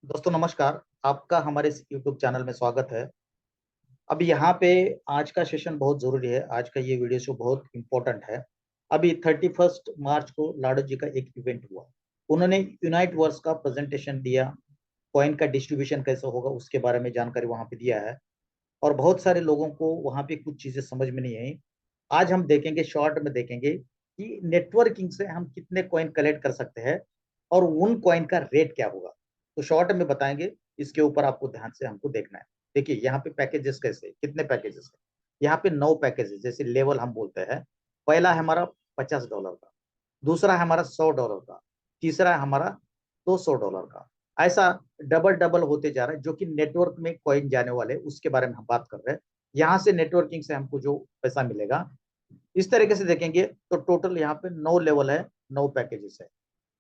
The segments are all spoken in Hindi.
दोस्तों नमस्कार। आपका हमारे इस YouTube चैनल में स्वागत है। अब यहाँ पे आज का सेशन बहुत जरूरी है। आज का ये वीडियो शो बहुत इंपॉर्टेंट है। अभी 31 मार्च को लाडो जी का एक इवेंट हुआ। उन्होंने यूनाइट वर्स का प्रेजेंटेशन दिया। कॉइन का डिस्ट्रीब्यूशन कैसे होगा उसके बारे में जानकारी वहां पे दिया है। और बहुत सारे लोगों को वहां पे कुछ चीजें समझ में नहीं आई। आज हम देखेंगे, शॉर्ट में देखेंगे कि नेटवर्किंग से हम कितने कॉइन कलेक्ट कर सकते हैं और उन कॉइन का रेट क्या होगा। तो शॉर्ट में बताएंगे। इसके ऊपर आपको ध्यान से हमको देखना है। देखिए यहाँ पे पैकेजेस कैसे, कितने पैकेजेस है। यहाँ पे 9 पैकेजेस, जैसे लेवल हम बोलते हैं। पहला है हमारा $50 का। दूसरा है हमारा $100 का। तीसरा है हमारा $200 का। ऐसा डबल डबल होते जा रहा है, जो कि नेटवर्क में कॉइन जाने वाले उसके बारे में हम बात कर रहे हैं। यहाँ से नेटवर्किंग से हमको जो पैसा मिलेगा, इस तरीके से देखेंगे तो टोटल यहाँ पे 9 लेवल है, 9 पैकेजेस है।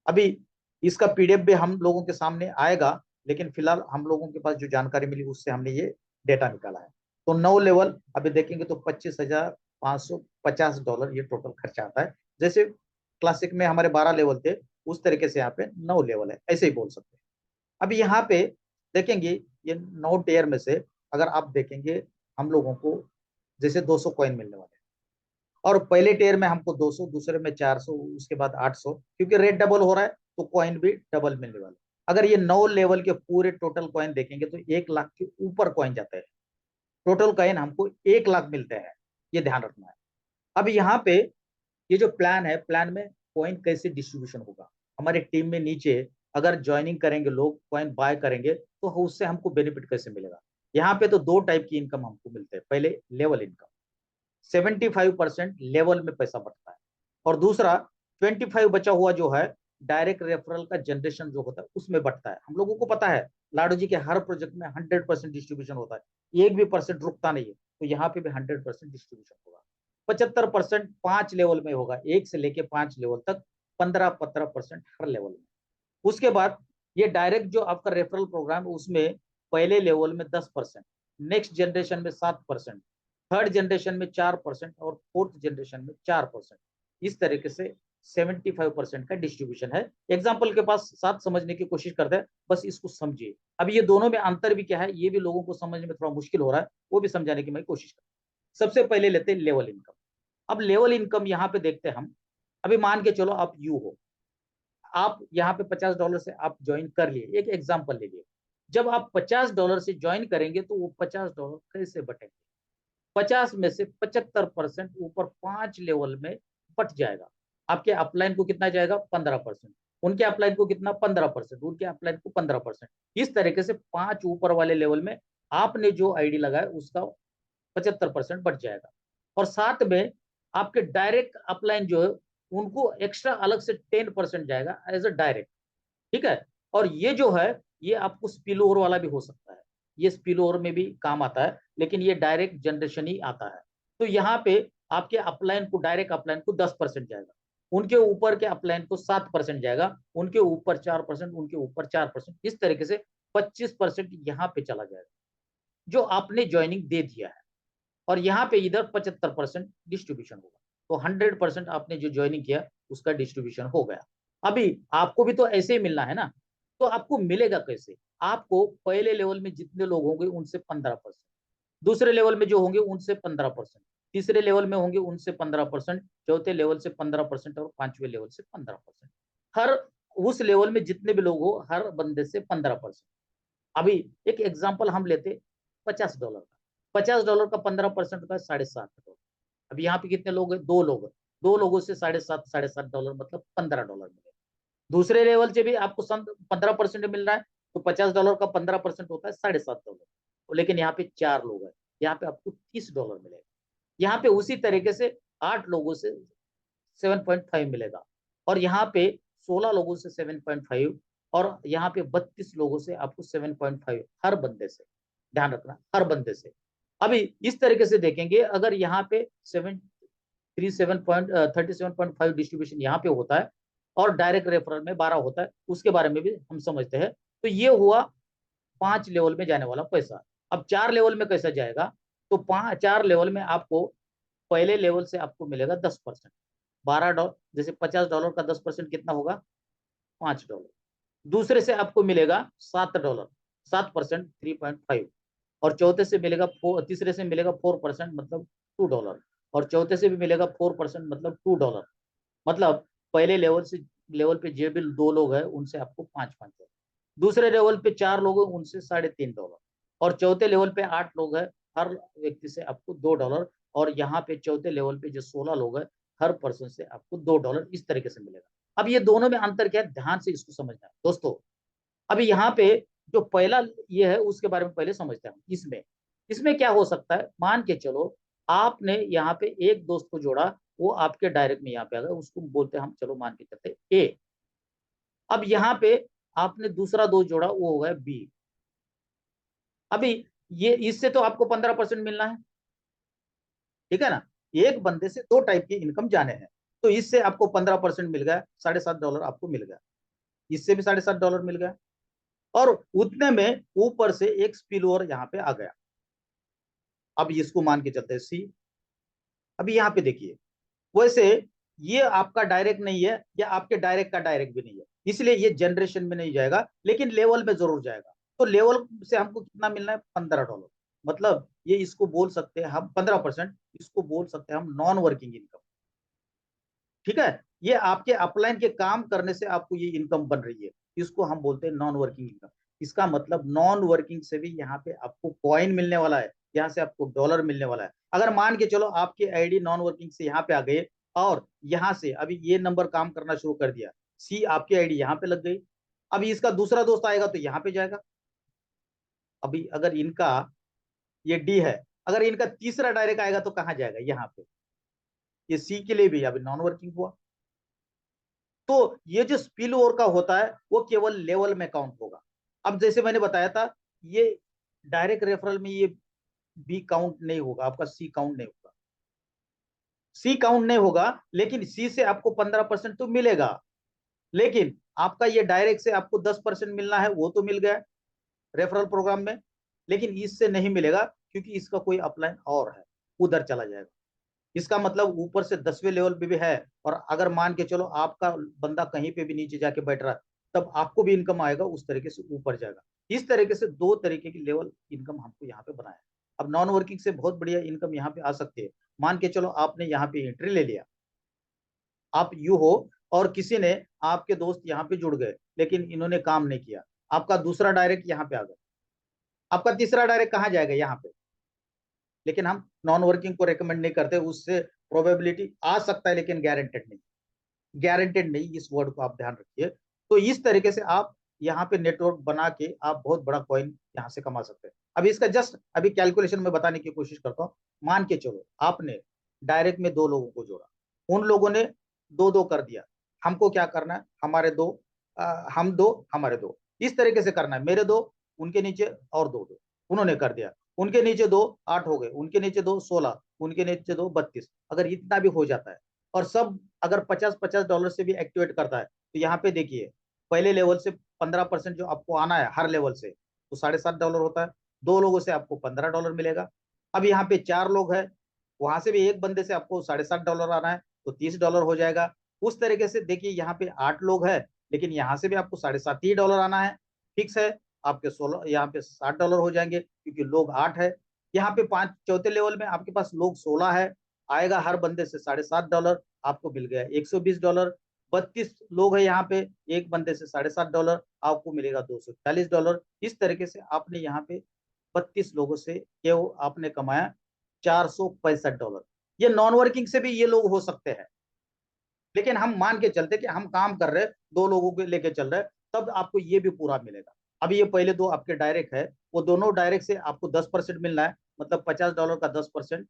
अभी इसका पीडीएफ भी हम लोगों के सामने आएगा, लेकिन फिलहाल हम लोगों के पास जो जानकारी मिली उससे हमने ये डेटा निकाला है। तो 9 लेवल अभी देखेंगे तो $25,550 ये टोटल खर्चा आता है। जैसे क्लासिक में हमारे 12 लेवल थे, उस तरीके से यहाँ पे 9 लेवल है, ऐसे ही बोल सकते हैं। अभी यहाँ पे देखेंगे, ये 9 टेयर में से अगर आप देखेंगे, हम लोगों को जैसे 200 कॉइन मिलने वाले हैं। और पहले टेयर में हमको 200, दूसरे में 400, उसके बाद 800, क्योंकि रेट डबल हो रहा है तो कॉइन भी डबल मिलने वाले। अगर ये 9 लेवल के पूरे टोटल कॉइन देखेंगे तो 1 लाख के ऊपर कॉइन जाते हैं। टोटल कॉइन हमको 1 लाख मिलते हैं, ये ध्यान रखना है। अब यहाँ पे ये जो प्लान है, प्लान में कॉइन कैसे डिस्ट्रीब्यूशन होगा। हमारे टीम में नीचे अगर ज्वाइनिंग करेंगे लोग, कॉइन बाय करेंगे, तो उससे हमको बेनिफिट कैसे मिलेगा। यहाँ पे तो दो टाइप की इनकम हमको मिलते हैं। पहले लेवल इनकम, 75% लेवल में पैसा बचता है। और दूसरा 25 बचा हुआ जो है, डायरेक्ट रेफरल का जनरेशन जो होता है उसमें बटता है। हम लोगों को पता है लाडो जी के हर प्रोजेक्ट में 100% डिस्ट्रीब्यूशन होता है, एक भी परसेंट रुकता नहीं है। तो यहाँ पे भी 100% डिस्ट्रीब्यूशन होगा। 75% 5 लेवल में होगा, 1 से लेके 5 लेवल तक। 15-15% हर लेवल में। उसके बाद ये डायरेक्ट जो आपका रेफरल प्रोग्राम है उसमें पहले लेवल में 10%, नेक्स्ट जनरेशन में 7%, थर्ड जनरेशन में 4% और फोर्थ जनरेशन में 4%। इस तरीके से 75% का डिस्ट्रीब्यूशन है। एग्जाम्पल के पास साथ समझने की कोशिश करते हैं, बस इसको समझिए। अब ये दोनों में अंतर भी क्या है, ये भी लोगों को समझने में थोड़ा मुश्किल हो रहा है, वो भी समझाने की मैं कोशिश करता हूँ। सबसे पहले लेते हैं लेवल इनकम। अब लेवल इनकम यहाँ पे देखते हैं हम। अभी मान के चलो आप यू हो, आप यहाँ पे $50 से आप ज्वाइन कर लिए, एक एग्जाम्पल ले लिए। जब आप $50 से ज्वाइन करेंगे तो वो $50 कैसे बटेंगे। 50 में से 75% ऊपर 5 लेवल में बट जाएगा। आपके अपलाइन को कितना जाएगा, 15%। उनके अपलाइन को कितना, 15%। उनके अपलाइन को 15%। इस तरीके से 5 ऊपर वाले लेवल में आपने जो आईडी लगाया उसका 75% बच जाएगा। और साथ में आपके डायरेक्ट अपलाइन जो है, उनको एक्स्ट्रा अलग से 10% जाएगा एज अ डायरेक्ट। ठीक है। और ये जो है, ये आपको स्पिल ओवर वाला भी हो सकता है। ये स्पिल ओवर में भी काम आता है, लेकिन ये डायरेक्ट जनरेशन ही आता है। तो यहाँ पे आपके अपलाइन को, डायरेक्ट अपलाइन को 10% जाएगा। उनके ऊपर के अपलाइन को 7% जाएगा। उनके ऊपर 4%, उनके ऊपर 4%। इस तरीके से 25% यहाँ पे चला जाएगा, जो आपने ज्वाइनिंग दे दिया है। और यहाँ पे इधर 75% डिस्ट्रीब्यूशन होगा। तो 100% आपने जो ज्वाइनिंग किया उसका डिस्ट्रीब्यूशन हो गया। अभी आपको भी तो ऐसे ही मिलना है ना। तो आपको मिलेगा कैसे। आपको पहले लेवल में जितने लोग होंगे उनसे 15%, दूसरे लेवल में जो होंगे उनसे 15%, तीसरे लेवल में होंगे उनसे 15%, चौथे लेवल से 15% और पांचवें लेवल से 15%। हर उस लेवल में जितने भी लोग हो, हर बंदे से 15%। अभी एक एग्जाम्पल हम लेते, $50 का। $50 का 15% होता है $7.5। अब यहाँ पे कितने लोग हैं, 2 लोग हैं। 2 लोगों से $7.5 मतलब $15 मिलेगा। दूसरे लेवल से भी आपको 15% मिल रहा है। तो $50 का 15% होता है $7.5। लेकिन यहाँ पे 4 लोग हैं, यहाँ पे आपको $30 मिलेगा। यहाँ पे उसी तरीके से 8 लोगों से 7.5 मिलेगा। और यहाँ पे 16 लोगों से 7.5। और यहाँ पे 32 लोगों से आपको 7.5, हर बंदे से। ध्यान रखना, हर बंदे से। अभी इस तरीके से देखेंगे, अगर यहाँ पे 37.5 डिस्ट्रीब्यूशन यहाँ पे होता है और डायरेक्ट रेफरल में 12 होता है, उसके बारे में भी हम समझते हैं। तो ये हुआ 5 लेवल में जाने वाला पैसा। अब 4 लेवल में कैसा जाएगा। तो 4 लेवल में आपको पहले लेवल से आपको मिलेगा 10%। $12, जैसे $50 का 10% कितना होगा, $5। दूसरे से आपको मिलेगा $7, 7%, 3.5। और चौथे से मिलेगा तीसरे से मिलेगा 4%, मतलब $2। और चौथे से भी मिलेगा 4%, मतलब $2। मतलब पहले लेवल पे जो भी दो लोग हैं उनसे आपको 5-5 डॉलर, दूसरे लेवल पे 4 लोग हैं उनसे $3.5। और चौथे लेवल पे 8 लोग हैं, हर व्यक्ति से आपको $2। और यहाँ पे चौथे लेवल पे जो 16 लोग हैं, हर पर्सन से आपको $2 इस तरीके से मिलेगा। अब ये दोनों में अंतर क्या है, ध्यान से इसको समझना है दोस्तों। अभी यहाँ पे जो पहला ये है उसके बारे में पहले समझते हैं। इसमें इसमें क्या हो सकता है, मान के चलो आपने यहाँ पे एक दोस्त को जोड़ा, वो आपके डायरेक्ट में यहाँ पे आ गया, उसको बोलते हैं हम, चलो मान के चलते ए। अब यहाँ पे आपने दूसरा दोस्त जोड़ा, वो हो गया बी। अभी ये इससे तो आपको 15% मिलना है, ठीक है ना। एक बंदे से दो टाइप की इनकम जाने हैं, तो इससे आपको 15% मिल गया, $7.5 आपको मिल गया। इससे भी $7.5 मिल गया। और उतने में ऊपर से एक स्पिल ओवर यहाँ पे आ गया। अब इसको मान के चलते हैं सी। अभी यहाँ पे देखिए, वैसे ये आपका डायरेक्ट नहीं है, या आपके डायरेक्ट का डायरेक्ट भी नहीं है, इसलिए ये जनरेशन में नहीं जाएगा, लेकिन लेवल में जरूर जाएगा। तो लेवल से हमको कितना मिलना है, $15। मतलब ये इसको बोल सकते हैं हम 15%, इसको बोल सकते हैं हम नॉन वर्किंग इनकम। ठीक है, ये आपके अपलाइन के काम करने से आपको ये इनकम बन रही है, इसको हम बोलते हैं नॉन वर्किंग इनकम। इसका मतलब नॉन वर्किंग से भी यहाँ पे आपको कॉइन मिलने वाला है, यहाँ से आपको डॉलर मिलने वाला है। अगर मान के चलो आपकी आईडी नॉन वर्किंग से यहाँ पे आ गए, और यहाँ से अभी ये नंबर काम करना शुरू कर दिया, सी आपकी आईडी यहाँ पे लग गई, अभी इसका दूसरा दोस्त आएगा तो यहाँ पे जाएगा। अभी अगर इनका ये डी है, अगर इनका तीसरा डायरेक्ट आएगा तो कहाँ जाएगा, यहाँ पे। ये सी के लिए भी अभी नॉन वर्किंग हुआ। तो ये जो स्पिल ओवर का होता है वो केवल लेवल में काउंट होगा। अब जैसे मैंने बताया था, ये डायरेक्ट रेफरल में ये बी काउंट नहीं होगा, आपका सी काउंट नहीं होगा, सी काउंट नहीं होगा। लेकिन सी से आपको 15% तो मिलेगा, लेकिन आपका ये डायरेक्ट से आपको 10% मिलना है, वो तो मिल गया रेफरल प्रोग्राम में। लेकिन इससे नहीं मिलेगा, क्योंकि इसका कोई अपलाइन और है, उधर चला जाएगा। इसका मतलब ऊपर से 10वें लेवल पे भी है, और अगर मान के चलो आपका बंदा कहीं पे भी नीचे जाके बैठ रहा है, तब आपको भी इनकम आएगा, उस तरीके से ऊपर जाएगा। इस तरीके से दो तरीके की लेवल इनकम हमको यहाँ पे बनाया है। अब नॉन वर्किंग से बहुत बढ़िया इनकम यहाँ पे आ सकती है। मान के चलो आपने यहाँ पे एंट्री ले लिया, आप यू हो, और किसी ने, आपके दोस्त यहाँ पे जुड़ गए, लेकिन इन्होंने काम नहीं किया, आपका दूसरा डायरेक्ट यहाँ पे आ गया, आपका तीसरा डायरेक्ट कहाँ जाएगा, यहाँ पे। लेकिन हम नॉन वर्किंग को रेकमेंड नहीं करते, उससे प्रोबेबिलिटी आ सकता है, लेकिन गारंटेड नहीं, गारंटेड नहीं, इस वर्ड को आप ध्यान रखिए। तो इस तरीके से आप यहाँ पे नेटवर्क बना के आप बहुत बड़ा कॉइन यहाँ से कमा सकते हैं। अभी इसका जस्ट अभी कैलकुलेशन में बताने की कोशिश करता हूँ। मान के चलो आपने डायरेक्ट में दो लोगों को जोड़ा, उन लोगों ने दो दो कर दिया, हमको क्या करना है, हमारे दो, हम दो, हमारे दो, इस तरीके से करना है। मेरे दो, उनके नीचे और दो दो, उन्होंने कर दिया, उनके नीचे दो 8 हो गए, उनके नीचे दो 16, उनके नीचे दो 32। अगर इतना भी हो जाता है, और सब अगर $50-50 से भी एक्टिवेट करता है, तो यहाँ पे देखिए, पहले लेवल से 15% जो आपको आना है हर लेवल से, तो $7.5 होता है। दो लोगों से आपको $15 मिलेगा। अब यहाँ पे 4 लोग है, वहां से भी एक बंदे से आपको $7.5 आना है, तो $30 हो जाएगा। उस तरीके से देखिए, यहाँ पे 8 लोग है, लेकिन यहाँ से भी आपको $7.5 आना है, फिक्स है। आपके 16 यहाँ पे $60 हो जाएंगे, क्योंकि लोग 8 है। यहाँ पे पांच चौथे लेवल में आपके पास लोग 16 है, आएगा हर बंदे से $7.5, आपको मिल गया $120। 32 लोग है यहाँ पे, एक बंदे से $7.5, आपको मिलेगा $240। इस तरीके से आपने यहाँ पे 32 लोगों से ये आपने कमाया $465। ये नॉन वर्किंग से भी ये लोग हो सकते हैं, लेकिन हम मान के चलते कि हम काम कर रहे, दो लोगों को लेके चल रहे, तब आपको ये भी पूरा मिलेगा। अभी ये पहले दो आपके डायरेक्ट है, वो दोनों डायरेक्ट से आपको 10% मिलना है, मतलब $50 का 10%,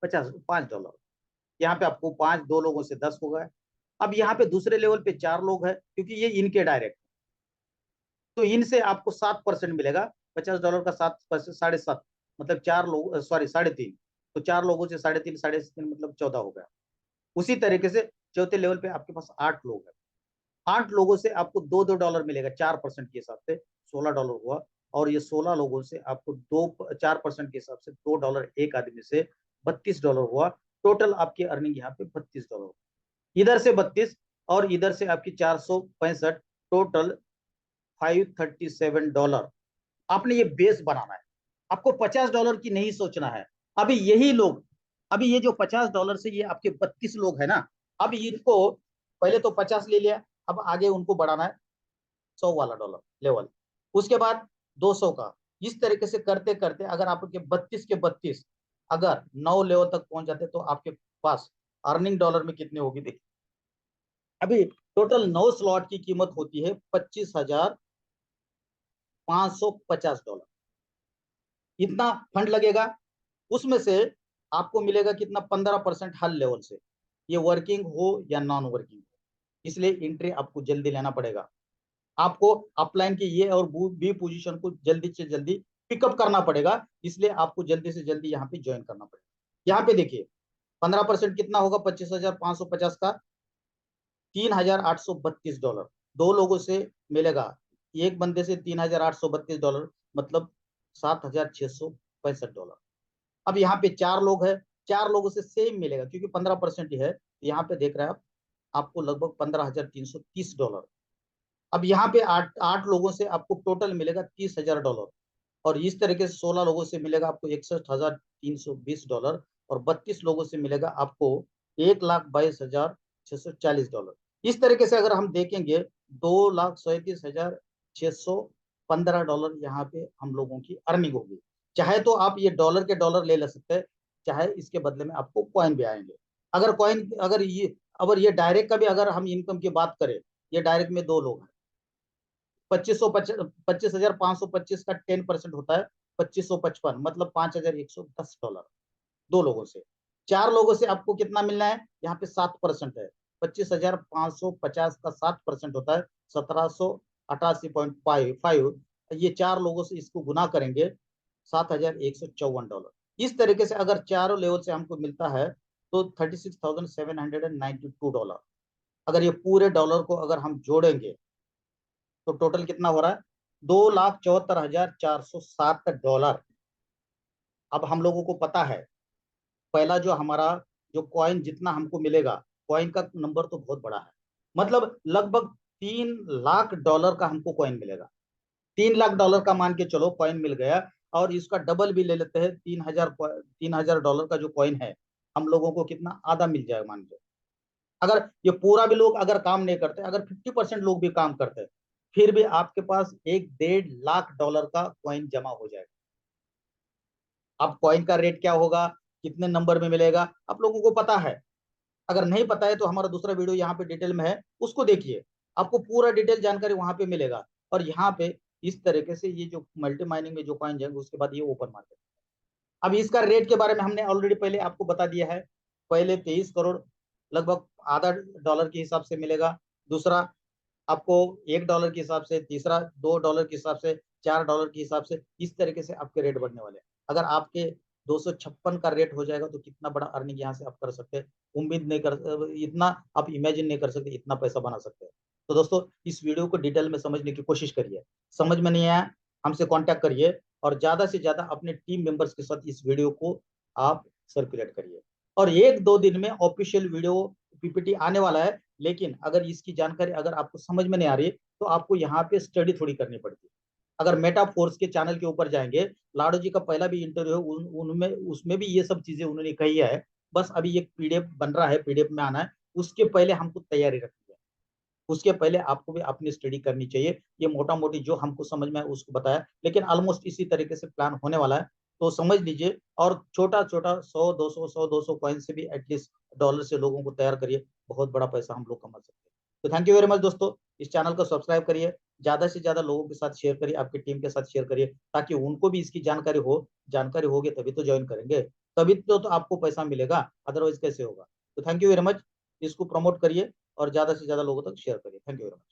5 $5। यहाँ पे आपको पांच, दो लोगों से 10 हो गए। अब यहाँ पे दूसरे लेवल पे 4 लोग हैं, क्योंकि ये इनके डायरेक्ट, तो इनसे आपको 7% मिलेगा। $50 का 7%, 7.5, मतलब 4 लोग, सॉरी 3.5। तो 4 लोगों से 3.5, 3.5 मतलब 14 हो गया। उसी तरीके से चौथे लेवल पे आपके पास 8 लोग हैं, 8 लोगों से आपको $2-2 मिलेगा, 4% के हिसाब से $16 हुआ। और ये 16 लोगों से आपको दो 4% के हिसाब से $2 एक आदमी से $32 हुआ। टोटल आपकी अर्निंग यहाँ पे $32, इधर से 32 और इधर से आपकी 465, टोटल $537। आपने ये बेस बनाना है, आपको $50 की नहीं सोचना है। अभी यही लोग, अभी ये जो $50 से ये आपके 32 लोग है ना, अब इनको पहले तो 50 ले लिया, अब आगे उनको बढ़ाना है 100 वाला डॉलर लेवल, उसके बाद 200 का, इस तरीके से करते करते अगर आपके 32 के 32 अगर 9 लेवल तक पहुंच जाते तो आपके पास अर्निंग डॉलर में कितने होगी देखिए। अभी टोटल 9 स्लॉट की कीमत होती है $25,550। इतना फंड लगेगा, उसमें से आपको मिलेगा कितना, 15% हर लेवल से, ये वर्किंग हो या नॉन वर्किंग हो। इसलिए एंट्री आपको जल्दी लेना पड़ेगा, आपको अपलाइन की ये और बी पोजीशन को जल्दी से जल्दी पिकअप करना पड़ेगा, इसलिए आपको जल्दी से जल्दी यहाँ पे ज्वाइन करना पड़ेगा। यहाँ पे देखिए 15% कितना होगा 25,550 का, $3,832। दो लोगों से मिलेगा, एक बंदे से $3,832, मतलब $7,665। अब यहाँ पे 4 लोग है, 4 लोगों से सेम मिलेगा क्योंकि 15% ही है, यहाँ पे देख रहे हैं आप, आपको लगभग $15,330। अब यहाँ पे 8 लोगों से आपको टोटल मिलेगा $30,000, और इस तरीके से 16 लोगों से मिलेगा आपको $61,320, और 32 लोगों से मिलेगा आपको $1,22,640। इस तरीके से अगर हम देखेंगे $2,37,615 यहाँ पे हम लोगों की अर्निंग होगी। चाहे तो आप ये डॉलर के डॉलर ले सकते हैं, चाहे इसके बदले में आपको कॉइन भी आएंगे। अगर कॉइन, अगर ये डायरेक्ट का भी अगर हम इनकम की बात करें, ये डायरेक्ट में 2 लोग हैं, 25,525 का 10% होता है 2555, मतलब $5,110 दो लोगों से। 4 लोगों से आपको कितना मिलना है, यहाँ पे 7% है, 25,550 का 7% होता है 1788.5। ये 4 लोगों से इसको गुना करेंगे $7,154। इस तरीके से अगर चारों लेवल से हमको मिलता है तो $36,792। अगर ये पूरे डॉलर को अगर हम जोड़ेंगे तो टोटल कितना हो रहा है, $2,74,407। अब हम लोगों को पता है पहला जो हमारा जो कॉइन जितना हमको मिलेगा, कॉइन का नंबर तो बहुत बड़ा है, मतलब लगभग $3 लाख का हमको कॉइन मिलेगा। $3 लाख का मान के चलो कॉइन मिल गया, और इसका डबल भी ले लेते हैं, 3,000 डॉलर का जो कॉइन है, हम लोगों को कितना आधा मिल जाएगा मान के। अगर ये पूरा भी लोग अगर काम नहीं करते, अगर 50% लोग भी काम करते, फिर भी आपके पास 1.5 लाख डॉलर का कॉइन जमा हो जाएगा। अब कॉइन का रेट क्या होगा, कितने नंबर में मिलेगा, आप लोगों को पता है। अगर नहीं पता है तो हमारा दूसरा वीडियो यहाँ पे डिटेल में है, उसको देखिए, आपको पूरा डिटेल जानकारी वहां पे मिलेगा। और यहाँ पे इस तरीके से ये जो मल्टी माइनिंग में जो कॉइन जाएंगे, उसके बाद ये ओपन मार्केट। अब इसका रेट के बारे में हमने ऑलरेडी पहले आपको बता दिया है। पहले 23 करोड़ लगभग आधा डॉलर के हिसाब से मिलेगा, दूसरा आपको $1 के हिसाब से, तीसरा $2 के हिसाब से, $4 के हिसाब से, इस तरीके से आपके रेट बढ़ने वाले हैं। अगर आपके 256 का रेट हो जाएगा तो कितना बड़ा अर्निंग यहाँ से आप कर सकते हैं, उम्मीद नहीं कर, इतना आप इमेजिन नहीं कर सकते इतना पैसा बना सकते हैं। तो दोस्तों इस वीडियो को डिटेल में समझने की कोशिश करिए, समझ में नहीं आया हमसे कांटेक्ट करिए, और ज्यादा से ज्यादा अपने टीम मेंबर्स के साथ इस वीडियो को आप सर्कुलेट करिए। और 1-2 दिन में ऑफिशियल वीडियो पीपीटी आने वाला है, लेकिन अगर इसकी जानकारी अगर आपको समझ में नहीं आ रही तो आपको यहाँ पे स्टडी थोड़ी करनी पड़ती है। अगर मेटा फोर्स के चैनल के ऊपर जाएंगे, लाडो जी का पहला भी इंटरव्यू है, उनमें उसमें भी ये सब चीजें उन्होंने कही है। बस अभी एक पीडीएफ बन रहा है, पीडीएफ में आना है, उसके पहले हमको तैयारी रखनी है, उसके पहले आपको भी अपनी स्टडी करनी चाहिए। ये मोटा मोटी जो हमको समझ में है उसको बताया, लेकिन ऑलमोस्ट इसी तरीके से प्लान होने वाला है, तो समझ लीजिए। और छोटा छोटा 100-200 कॉइन से भी एटलीस्ट डॉलर से लोगों को तैयार करिए, बहुत बड़ा पैसा हम लोग कमा सकते हैं। तो थैंक यू वेरी मच दोस्तों, इस चैनल को सब्सक्राइब करिए, ज्यादा से ज्यादा लोगों के साथ शेयर करिए, आपकी टीम के साथ शेयर करिए, ताकि उनको भी इसकी जानकारी हो। जानकारी होगी तभी तो ज्वाइन करेंगे, तभी तो आपको पैसा मिलेगा, अदरवाइज कैसे होगा। तो थैंक यू वेरी मच, इसको प्रमोट करिए और ज्यादा से ज्यादा लोगों तक शेयर करिए। Thank you very much.